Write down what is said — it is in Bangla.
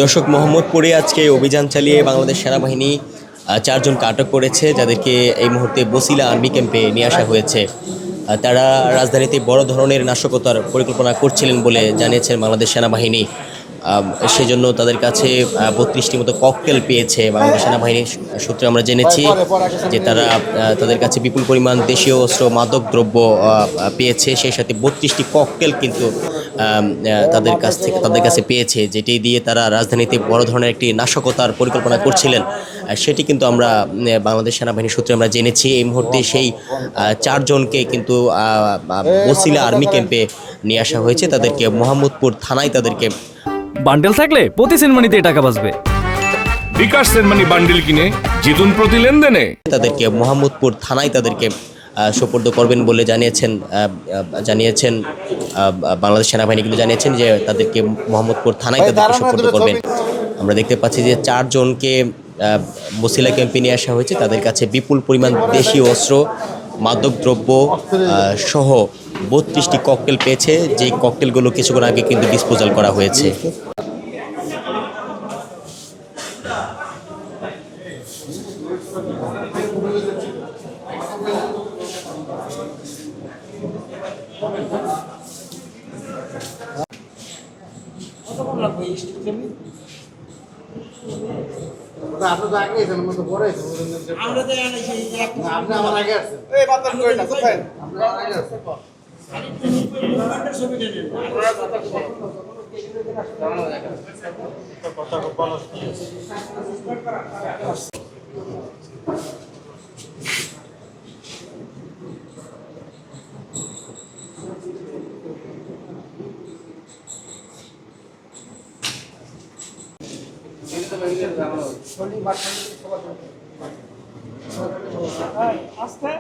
দর্শক, মোহাম্মদপুরে আজকে অভিযান চালিয়ে বাংলাদেশ সেনাবাহিনী চারজনকে আটক করেছে, যাদেরকে এই মুহূর্তে বসিলা আর্মি ক্যাম্পে নিয়ে আসা হয়েছে। তারা রাজধানীতে বড় ধরনের নাশকতার পরিকল্পনা করছিলেন বলে জানিয়েছেন বাংলাদেশ সেনাবাহিনী। সেজন্য তাদের কাছে 32টি মতো ককটেল পেয়েছে বাংলাদেশ সেনাবাহিনীর সূত্রে আমরা জেনেছি যে তারা তাদের কাছে বিপুল পরিমাণ দেশীয় অস্ত্র, মাদক দ্রব্য পেয়েছে। সেই সাথে 32টি ককটেল কিন্তু তাদের কাছে পেয়েছে, যেটি দিয়ে তারা রাজধানীতে বড় ধরনের একটি নাশকতার পরিকল্পনা করছিলেন। সেটি কিন্তু আমরা বাংলাদেশ সেনাবাহিনীর সূত্রে আমরা জেনেছি। এই মুহূর্তে সেই চারজনকে কিন্তু বসিলা আর্মি ক্যাম্পে নিয়ে আসা হয়েছে। তাদেরকে মোহাম্মদপুর থানায় বান্ডেল থাকলে প্রতি সেনমানিতে টাকা বাঁচবে। বিকাশ সেনমানি বান্ডেল কিনে জিতুন প্রতি লেনদেনে। তাদেরকে মোহাম্মদপুর থানায় সোপর্দ করবেন বলে জানিয়েছেন বাংলাদেশ সেনাবাহিনী কিন্তু জানিয়েছেন যে তাদেরকে মোহাম্মদপুর থানায় সোপর্দ করবেন। আমরা দেখতে পাচ্ছি যে চারজনকে বসিলা ক্যাম্পে নিয়ে আসা হয়েছে। তাদের কাছে বিপুল পরিমাণ দেশীয় অস্ত্র, মাদকদ্রব্য সহ 32টি ককটেল পেয়েছে, যেই ককটেলগুলো কিছুক্ষণ আগে কিন্তু ডিসপোজাল করা হয়েছে। আস্তে